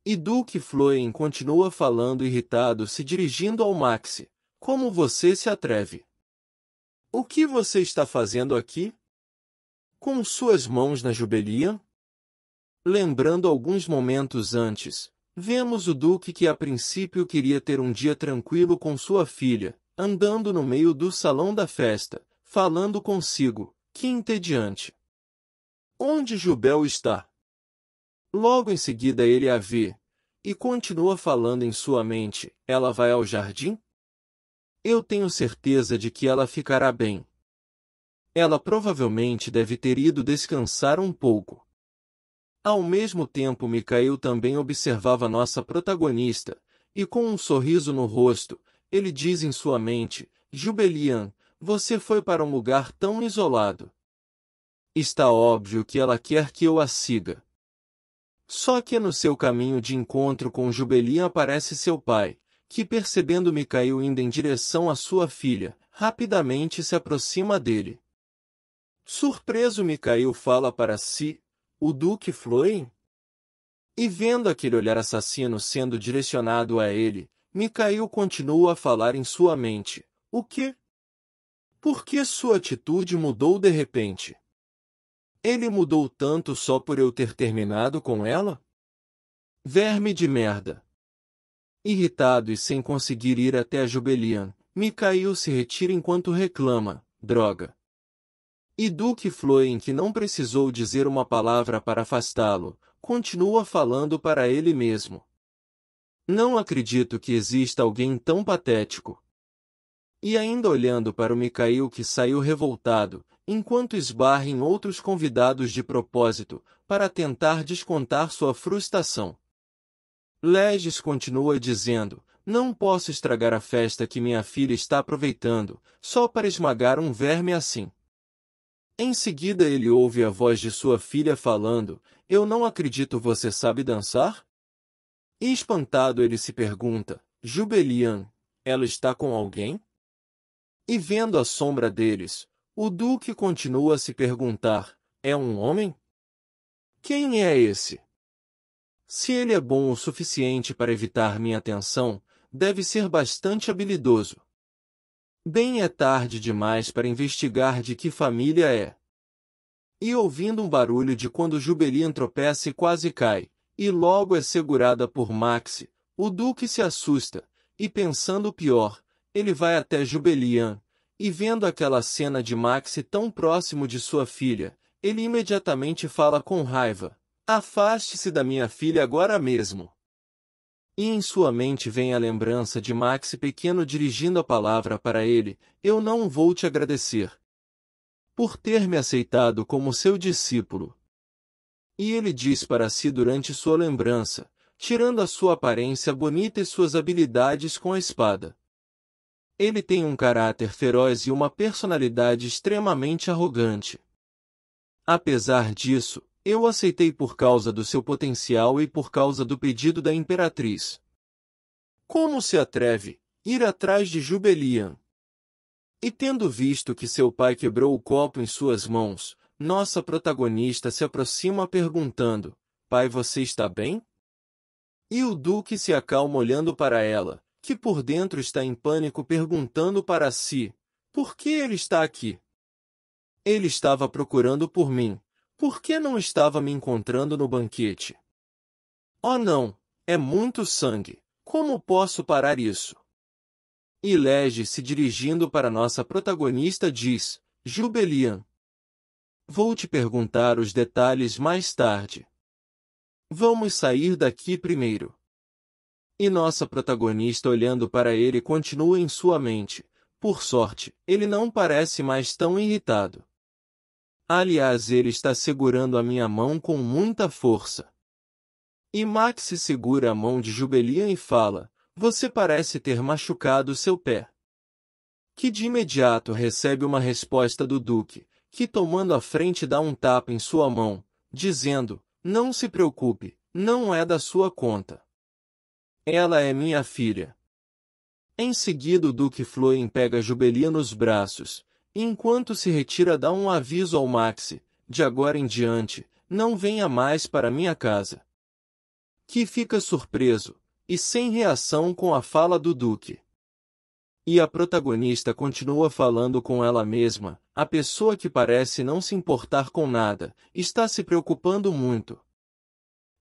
E Duke Floen continua falando irritado, se dirigindo ao Maxi. Como você se atreve? O que você está fazendo aqui? Com suas mãos na Jubelian? Lembrando alguns momentos antes, vemos o Duque que a princípio queria ter um dia tranquilo com sua filha, andando no meio do salão da festa, falando consigo, que entediante. Onde Jubel está? Logo em seguida ele a vê, e continua falando em sua mente, ela vai ao jardim? Eu tenho certeza de que ela ficará bem. Ela provavelmente deve ter ido descansar um pouco. Ao mesmo tempo Mikhail também observava nossa protagonista, e com um sorriso no rosto, ele diz em sua mente, Jubelian, você foi para um lugar tão isolado. Está óbvio que ela quer que eu a siga. Só que no seu caminho de encontro com Jubelian aparece seu pai, que percebendo Mikhail indo em direção à sua filha, rapidamente se aproxima dele. Surpreso Mikhail fala para si, o Duque Floen? E vendo aquele olhar assassino sendo direcionado a ele, Mikhail continua a falar em sua mente, o quê? Por que sua atitude mudou de repente? Ele mudou tanto só por eu ter terminado com ela? Verme de merda! Irritado e sem conseguir ir até a Jubelian, Mikhail se retira enquanto reclama, droga. E Duke Floen, que não precisou dizer uma palavra para afastá-lo, continua falando para ele mesmo. Não acredito que exista alguém tão patético. E ainda olhando para o Mikhail que saiu revoltado, enquanto esbarra em outros convidados de propósito, para tentar descontar sua frustração. Legis continua dizendo, não posso estragar a festa que minha filha está aproveitando, só para esmagar um verme assim. Em seguida ele ouve a voz de sua filha falando, eu não acredito, você sabe dançar? E espantado ele se pergunta, Jubelian, ela está com alguém? E vendo a sombra deles, o Duque continua a se perguntar, é um homem? Quem é esse? Se ele é bom o suficiente para evitar minha atenção, deve ser bastante habilidoso. Bem é tarde demais para investigar de que família é. E ouvindo um barulho de quando Jubelian tropeça e quase cai, e logo é segurada por Maxi, o Duque se assusta, e pensando o pior, ele vai até Jubelian, e vendo aquela cena de Maxi tão próximo de sua filha, ele imediatamente fala com raiva, afaste-se da minha filha agora mesmo. E em sua mente vem a lembrança de Maxi pequeno dirigindo a palavra para ele, eu não vou te agradecer por ter me aceitado como seu discípulo. E ele diz para si durante sua lembrança, tirando a sua aparência bonita e suas habilidades com a espada. Ele tem um caráter feroz e uma personalidade extremamente arrogante. Apesar disso, eu o aceitei por causa do seu potencial e por causa do pedido da imperatriz. Como se atreve, ir atrás de Jubelian? E tendo visto que seu pai quebrou o copo em suas mãos, nossa protagonista se aproxima perguntando, pai, você está bem? E o Duque se acalma olhando para ela, que por dentro está em pânico perguntando para si, por que ele está aqui? Ele estava procurando por mim, por que não estava me encontrando no banquete? Oh não, é muito sangue, como posso parar isso? E Lege se dirigindo para nossa protagonista diz, Jubelian, vou te perguntar os detalhes mais tarde. Vamos sair daqui primeiro. E nossa protagonista olhando para ele continua em sua mente, por sorte, ele não parece mais tão irritado. Aliás, ele está segurando a minha mão com muita força. E Max segura a mão de Jubelian e fala, você parece ter machucado seu pé. Que de imediato recebe uma resposta do Duque, que tomando a frente dá um tapa em sua mão, dizendo, não se preocupe, não é da sua conta. Ela é minha filha. Em seguida o Duque Floen pega Jubelian nos braços, e enquanto se retira dá um aviso ao Maxi, de agora em diante, não venha mais para minha casa. que fica surpreso e sem reação com a fala do Duque. E a protagonista continua falando com ela mesma, a pessoa que parece não se importar com nada, está se preocupando muito.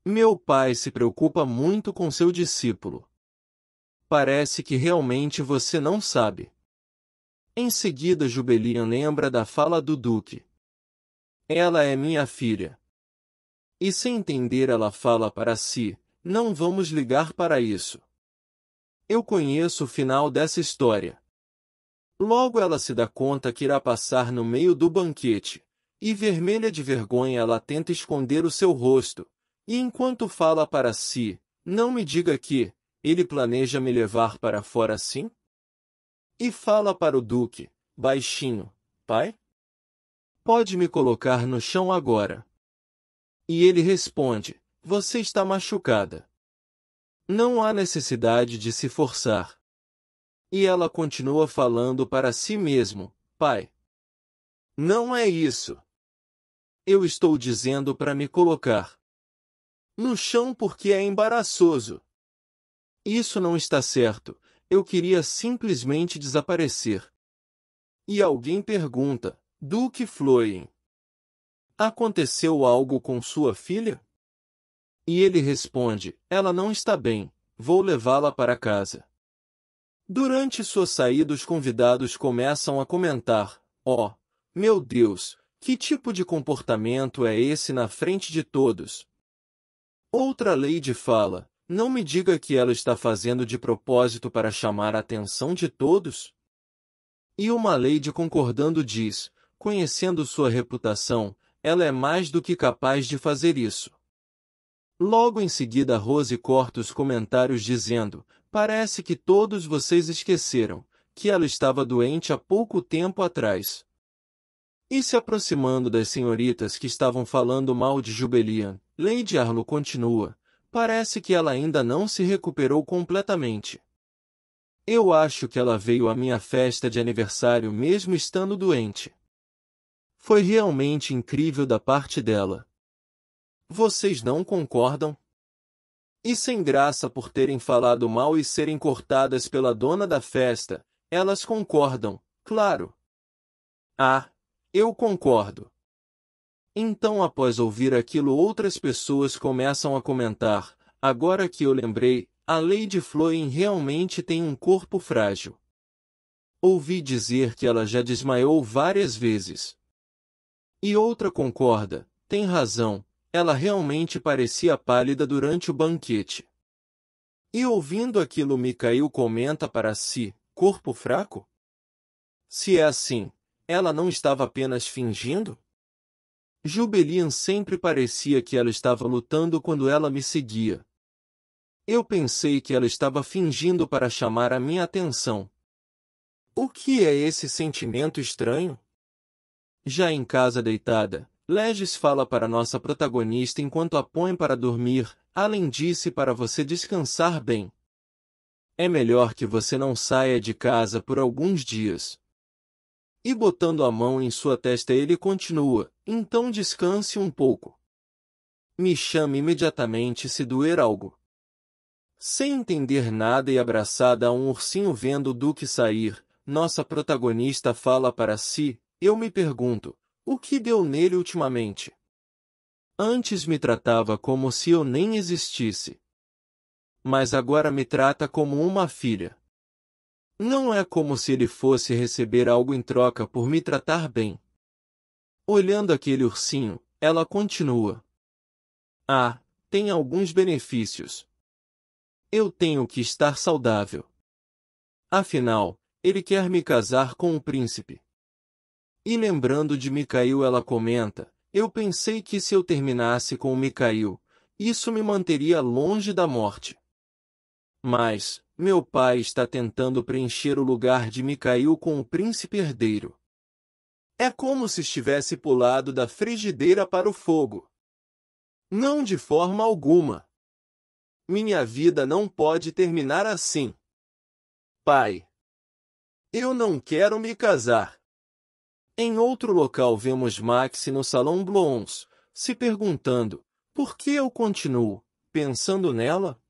Meu pai se preocupa muito com seu discípulo. Parece que realmente você não sabe. Em seguida Jubelian lembra da fala do Duque. Ela é minha filha. E sem entender ela fala para si, não vamos ligar para isso. Eu conheço o final dessa história. Logo ela se dá conta que irá passar no meio do banquete, e vermelha de vergonha ela tenta esconder o seu rosto, e enquanto fala para si, não me diga que ele planeja me levar para fora assim? E fala para o Duque, baixinho, pai? Pode me colocar no chão agora. E ele responde, você está machucada. Não há necessidade de se forçar. E ela continua falando para si mesmo, pai. Não é isso. Eu estou dizendo para me colocar no chão porque é embaraçoso. Isso não está certo, eu queria simplesmente desaparecer. E alguém pergunta, Duque Floyen, aconteceu algo com sua filha? E ele responde, ela não está bem, vou levá-la para casa. Durante sua saída os convidados começam a comentar, oh, meu Deus, que tipo de comportamento é esse na frente de todos? Outra lady fala, não me diga que ela está fazendo de propósito para chamar a atenção de todos? E uma lady concordando diz, conhecendo sua reputação, ela é mais do que capaz de fazer isso. Logo em seguida Rose corta os comentários dizendo, parece que todos vocês esqueceram, que ela estava doente há pouco tempo atrás. E se aproximando das senhoritas que estavam falando mal de Jubelian, Lady Arlo continua, parece que ela ainda não se recuperou completamente. Eu acho que ela veio à minha festa de aniversário mesmo estando doente. Foi realmente incrível da parte dela. Vocês não concordam? E sem graça por terem falado mal e serem cortadas pela dona da festa, elas concordam, claro. Ah, eu concordo. Então após ouvir aquilo outras pessoas começam a comentar, agora que eu lembrei, a Lady Floyen realmente tem um corpo frágil. Ouvi dizer que ela já desmaiou várias vezes. E outra concorda, tem razão. Ela realmente parecia pálida durante o banquete. E ouvindo aquilo Mikhail comenta para si, corpo fraco? Se é assim, ela não estava apenas fingindo? Jubelian sempre parecia que ela estava lutando quando ela me seguia. Eu pensei que ela estava fingindo para chamar a minha atenção. O que é esse sentimento estranho? Já em casa deitada, Legis fala para nossa protagonista enquanto a põe para dormir, além disse para você descansar bem. É melhor que você não saia de casa por alguns dias. E botando a mão em sua testa ele continua, então descanse um pouco. Me chame imediatamente se doer algo. Sem entender nada e abraçada a um ursinho vendo o Duque sair, nossa protagonista fala para si, eu me pergunto, o que deu nele ultimamente? Antes me tratava como se eu nem existisse. Mas agora me trata como uma filha. Não é como se ele fosse receber algo em troca por me tratar bem. Olhando aquele ursinho, ela continua. Ah, tem alguns benefícios. Eu tenho que estar saudável. Afinal, ele quer me casar com o príncipe. E lembrando de Mikhail ela comenta, eu pensei que se eu terminasse com o Mikhail, isso me manteria longe da morte. Mas, meu pai está tentando preencher o lugar de Mikhail com o príncipe herdeiro. É como se estivesse pulado da frigideira para o fogo. Não de forma alguma. Minha vida não pode terminar assim. Pai, eu não quero me casar. Em outro local vemos Maxi no Salão Blons, se perguntando, por que eu continuo? pensando nela?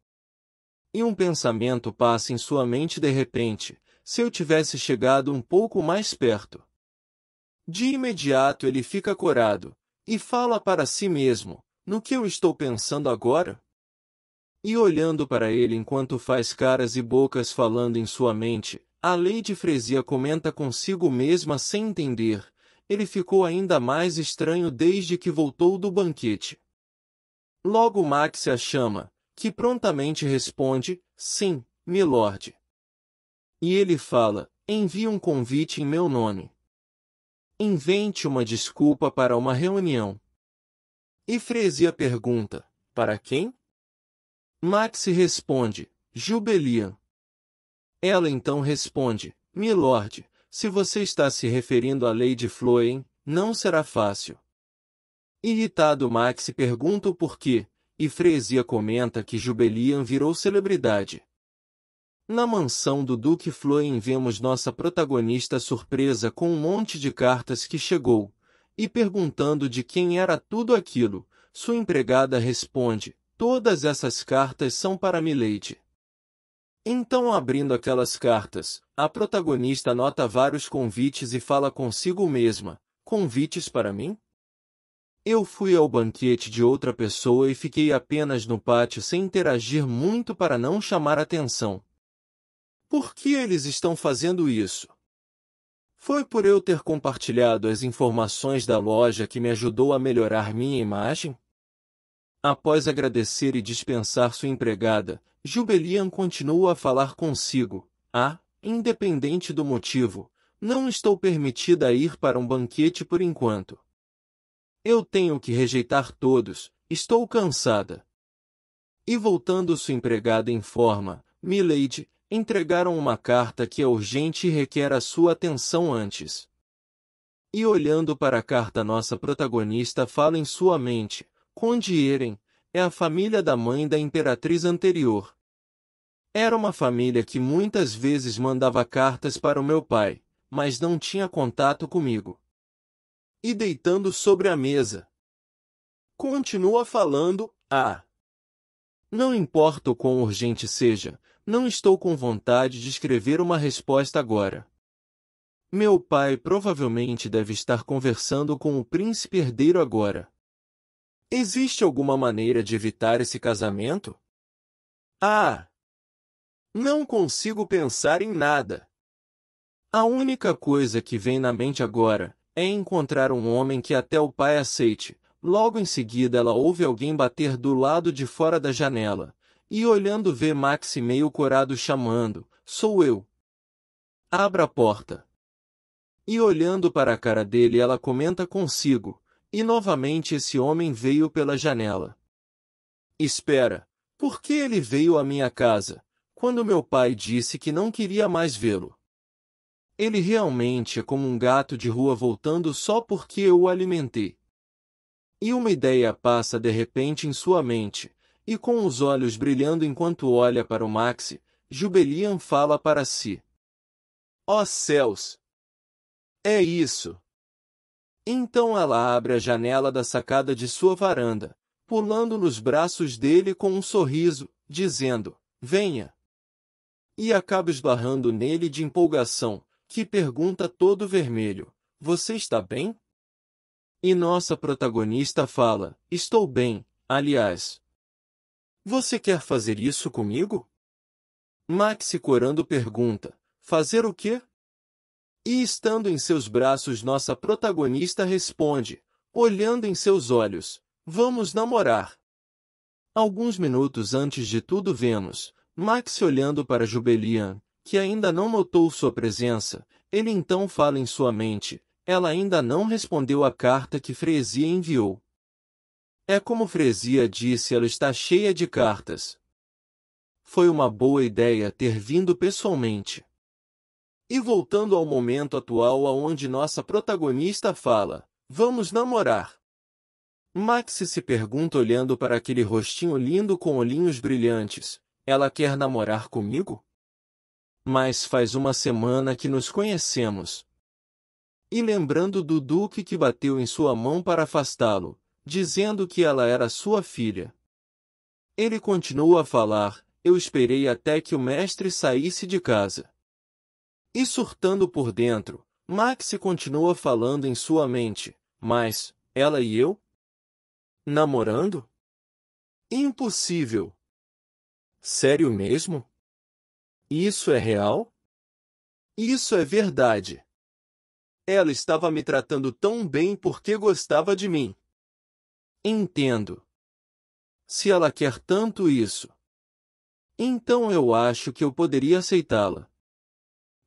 E um pensamento passa em sua mente de repente: se eu tivesse chegado um pouco mais perto. De imediato ele fica corado, e fala para si mesmo: no que eu estou pensando agora? E olhando para ele enquanto faz caras e bocas falando em sua mente, a Lady Fresia comenta consigo mesma sem entender: ele ficou ainda mais estranho desde que voltou do banquete. Logo Max a chama, que prontamente responde: sim, milord. E ele fala: envie um convite em meu nome. Invente uma desculpa para uma reunião. E Fresia pergunta: para quem? Max responde: Jubelian. Ela então responde: milord, se você está se referindo a Lady Floen, não será fácil. Irritado Max pergunta o porquê, e Fresia comenta que Jubelian virou celebridade. Na mansão do Duque Floen vemos nossa protagonista surpresa com um monte de cartas que chegou, e perguntando de quem era tudo aquilo, sua empregada responde: todas essas cartas são para Milady. Então, abrindo aquelas cartas, a protagonista nota vários convites e fala consigo mesma: convites para mim? Eu fui ao banquete de outra pessoa e fiquei apenas no pátio sem interagir muito para não chamar atenção. Por que eles estão fazendo isso? Foi por eu ter compartilhado as informações da loja que me ajudou a melhorar minha imagem? Após agradecer e dispensar sua empregada, Jubelian continua a falar consigo: independente do motivo, não estou permitida a ir para um banquete por enquanto. Eu tenho que rejeitar todos, estou cansada. E voltando sua empregada informa: Milady, entregaram uma carta que é urgente e requer a sua atenção antes. E olhando para a carta nossa protagonista fala em sua mente: Conde Eren, é a família da mãe da imperatriz anterior. Era uma família que muitas vezes mandava cartas para o meu pai, mas não tinha contato comigo. E deitando sobre a mesa, continua falando: não importa o quão urgente seja, não estou com vontade de escrever uma resposta agora. Meu pai provavelmente deve estar conversando com o príncipe herdeiro agora. Existe alguma maneira de evitar esse casamento? Não consigo pensar em nada. A única coisa que vem na mente agora é encontrar um homem que até o pai aceite. Logo em seguida ela ouve alguém bater do lado de fora da janela, e olhando vê Max meio corado chamando: sou eu. Abra a porta. E olhando para a cara dele ela comenta consigo: e novamente esse homem veio pela janela. Espera, por que ele veio à minha casa, quando meu pai disse que não queria mais vê-lo? Ele realmente é como um gato de rua voltando só porque eu o alimentei. E uma ideia passa de repente em sua mente, e com os olhos brilhando enquanto olha para o Maxi, Jubelian fala para si: ó céus! É isso! Então ela abre a janela da sacada de sua varanda, pulando nos braços dele com um sorriso, dizendo: venha! E acaba esbarrando nele de empolgação, que pergunta todo vermelho: você está bem? E nossa protagonista fala: estou bem, aliás. Você quer fazer isso comigo? Maxi corando pergunta: fazer o quê? E estando em seus braços nossa protagonista responde, olhando em seus olhos: vamos namorar. Alguns minutos antes de tudo vemos Maxi olhando para Jubelian, que ainda não notou sua presença. Ele então fala em sua mente: ela ainda não respondeu à carta que Fresia enviou. É como Fresia disse, ela está cheia de cartas. Foi uma boa ideia ter vindo pessoalmente. E voltando ao momento atual aonde nossa protagonista fala: vamos namorar. Max se pergunta olhando para aquele rostinho lindo com olhinhos brilhantes: ela quer namorar comigo? Mas faz uma semana que nos conhecemos. E lembrando do duque que bateu em sua mão para afastá-lo, dizendo que ela era sua filha. Ele continua a falar, eu esperei até que o mestre saísse de casa. E surtando por dentro, Maxie continua falando em sua mente, mas, ela e eu? Namorando? Impossível! Sério mesmo? Isso é real? Isso é verdade. Ela estava me tratando tão bem porque gostava de mim. Entendo. Se ela quer tanto isso, então eu acho que eu poderia aceitá-la.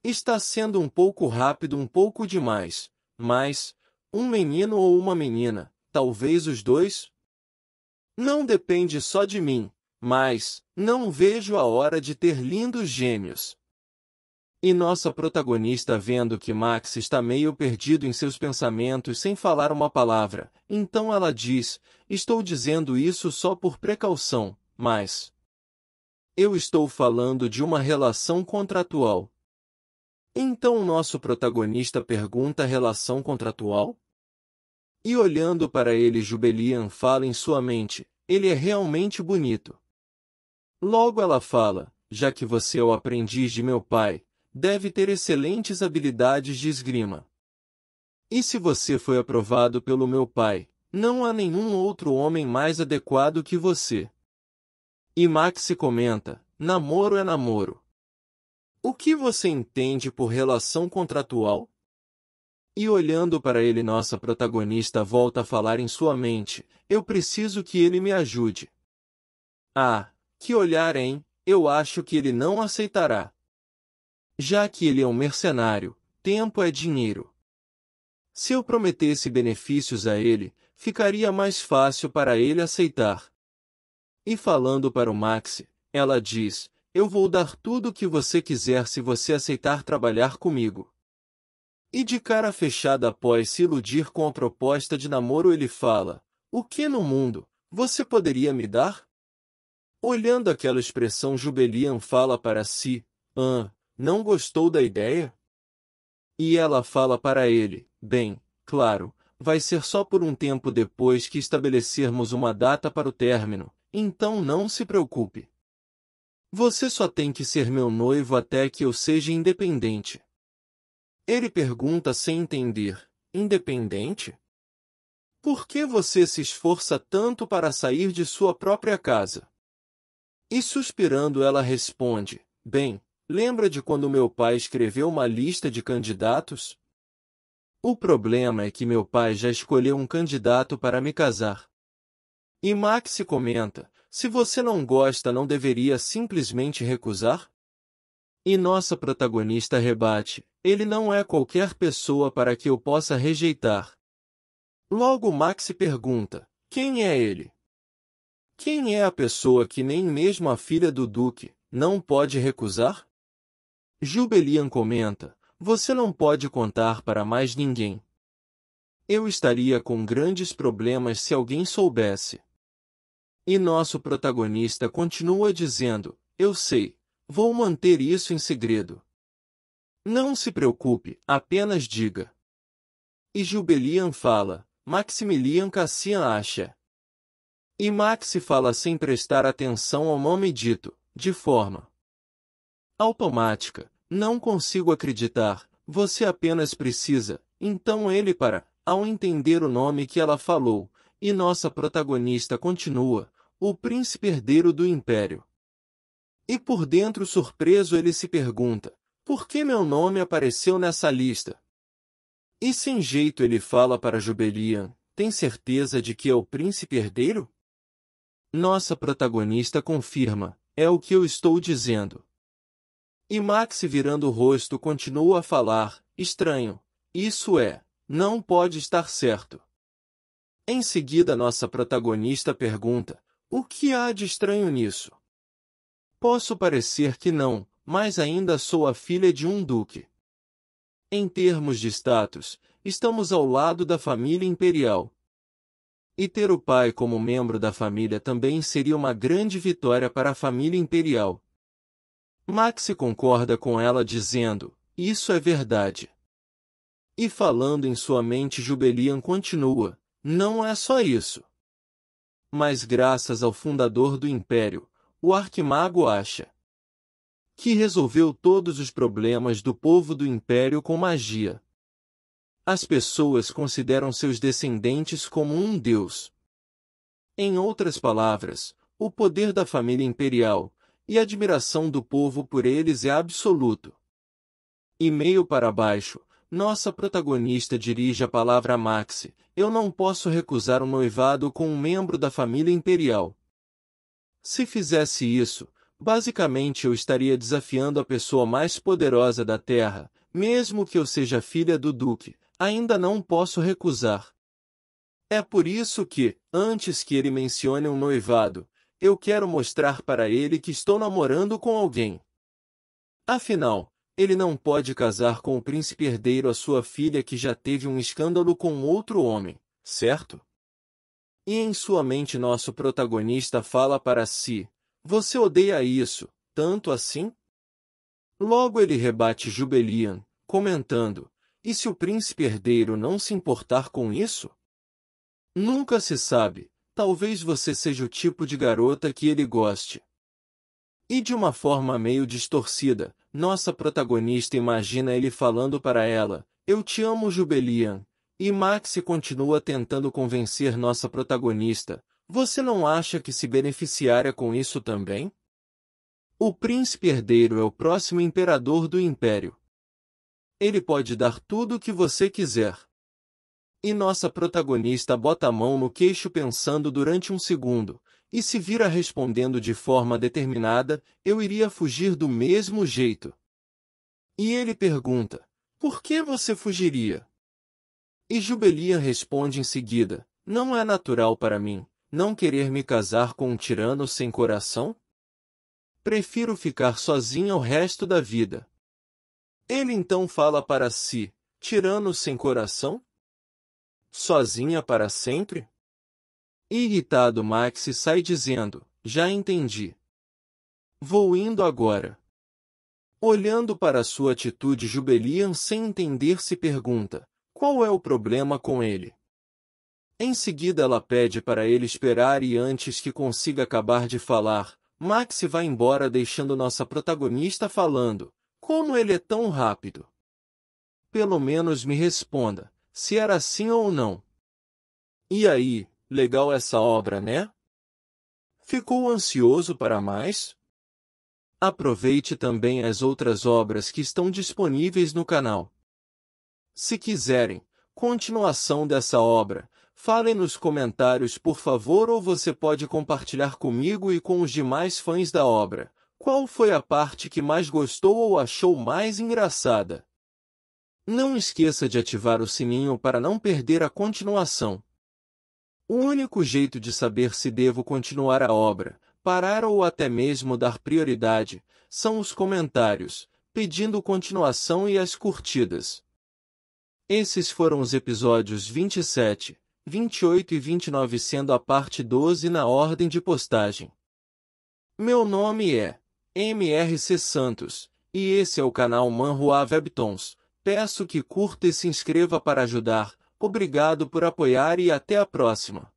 Está sendo um pouco rápido, um pouco demais, mas, um menino ou uma menina, talvez os dois? Não depende só de mim, mas, não vejo a hora de ter lindos gêmeos. E nossa protagonista vendo que Max está meio perdido em seus pensamentos sem falar uma palavra, então ela diz, estou dizendo isso só por precaução, mas... eu estou falando de uma relação contratual. Então nosso protagonista pergunta relação contratual? E olhando para ele Jubelian fala em sua mente, ele é realmente bonito. Logo ela fala, já que você é o aprendiz de meu pai, deve ter excelentes habilidades de esgrima. E se você foi aprovado pelo meu pai, não há nenhum outro homem mais adequado que você. E Maxie comenta, namoro é namoro. O que você entende por relação contratual? E olhando para ele nossa protagonista volta a falar em sua mente, eu preciso que ele me ajude. Ah, que olhar, hein? Eu acho que ele não aceitará. Já que ele é um mercenário, tempo é dinheiro. Se eu prometesse benefícios a ele, ficaria mais fácil para ele aceitar. E falando para o Maxie, ela diz, eu vou dar tudo o que você quiser se você aceitar trabalhar comigo. E de cara fechada após se iludir com a proposta de namoro ele fala, o que no mundo, você poderia me dar? Olhando aquela expressão Jubelian fala para si, não gostou da ideia? E ela fala para ele, bem, claro, vai ser só por um tempo depois que estabelecermos uma data para o término, então não se preocupe. Você só tem que ser meu noivo até que eu seja independente. Ele pergunta sem entender, independente? Por que você se esforça tanto para sair de sua própria casa? E suspirando ela responde, bem, lembra de quando meu pai escreveu uma lista de candidatos? O problema é que meu pai já escolheu um candidato para me casar. E Maxie comenta, se você não gosta não deveria simplesmente recusar? E nossa protagonista rebate, ele não é qualquer pessoa para que eu possa rejeitar. Logo Maxie pergunta, quem é ele? Quem é a pessoa que nem mesmo a filha do Duque não pode recusar? Jubelian comenta, você não pode contar para mais ninguém. Eu estaria com grandes problemas se alguém soubesse. E nosso protagonista continua dizendo, eu sei, vou manter isso em segredo. Não se preocupe, apenas diga. E Jubelian fala, Maximilian Cassian acha. E Maxie fala sem prestar atenção ao nome dito, de forma automática, não consigo acreditar, você apenas precisa, então ele para, ao entender o nome que ela falou, e nossa protagonista continua, o príncipe herdeiro do império. E por dentro surpreso ele se pergunta, por que meu nome apareceu nessa lista? E sem jeito ele fala para Jubelian, tem certeza de que é o príncipe herdeiro? Nossa protagonista confirma, é o que eu estou dizendo. E Max virando o rosto continua a falar, estranho, isso é, não pode estar certo. Em seguida nossa protagonista pergunta, o que há de estranho nisso? Posso parecer que não, mas ainda sou a filha de um duque. Em termos de status, estamos ao lado da família imperial. E ter o pai como membro da família também seria uma grande vitória para a família imperial. Maxie concorda com ela dizendo, isso é verdade. E falando em sua mente Jubelian continua, não é só isso. mas graças ao fundador do Império, o Arquimago Asha, que resolveu todos os problemas do povo do Império com magia. As pessoas consideram seus descendentes como um deus. Em outras palavras, o poder da família imperial e a admiração do povo por eles é absoluto. E meio para baixo, nossa protagonista dirige a palavra a Maxi: eu não posso recusar um noivado com um membro da família imperial. Se fizesse isso, basicamente eu estaria desafiando a pessoa mais poderosa da Terra, mesmo que eu seja filha do Duque, ainda não posso recusar. É por isso que, antes que ele mencione um noivado, eu quero mostrar para ele que estou namorando com alguém. Afinal, ele não pode casar com o príncipe herdeiro a sua filha que já teve um escândalo com outro homem, certo? E em sua mente nosso protagonista fala para si: você odeia isso, tanto assim? Logo ele rebate Jubelian, comentando: e se o príncipe herdeiro não se importar com isso? Nunca se sabe, talvez você seja o tipo de garota que ele goste. E de uma forma meio distorcida, nossa protagonista imagina ele falando para ela: eu te amo, Jubelian. E Maxi continua tentando convencer nossa protagonista: você não acha que se beneficiaria com isso também? O príncipe herdeiro é o próximo imperador do império. Ele pode dar tudo o que você quiser. E nossa protagonista bota a mão no queixo pensando durante um segundo, e se vira respondendo de forma determinada: eu iria fugir do mesmo jeito. E ele pergunta: por que você fugiria? E Jubelian responde em seguida: não é natural para mim não querer me casar com um tirano sem coração? Prefiro ficar sozinha o resto da vida. Ele então fala para si: tirano sem coração? Sozinha para sempre? Irritado, Maxi sai dizendo: já entendi. Vou indo agora. Olhando para sua atitude, Jubelian sem entender se pergunta: qual é o problema com ele? Em seguida ela pede para ele esperar e antes que consiga acabar de falar, Maxi vai embora deixando nossa protagonista falando: como ele é tão rápido? Pelo menos me responda se era assim ou não. E aí, legal essa obra, né? Ficou ansioso para mais? Aproveite também as outras obras que estão disponíveis no canal. Se quiserem continuação dessa obra, falem nos comentários por favor, ou você pode compartilhar comigo e com os demais fãs da obra. Qual foi a parte que mais gostou ou achou mais engraçada? Não esqueça de ativar o sininho para não perder a continuação. O único jeito de saber se devo continuar a obra, parar ou até mesmo dar prioridade, são os comentários, pedindo continuação e as curtidas. Esses foram os episódios 27, 28 e 29, sendo a parte 12 na ordem de postagem. Meu nome é MRC Santos, e esse é o canal Manhua Webtoons. Peço que curta e se inscreva para ajudar. Obrigado por apoiar e até a próxima.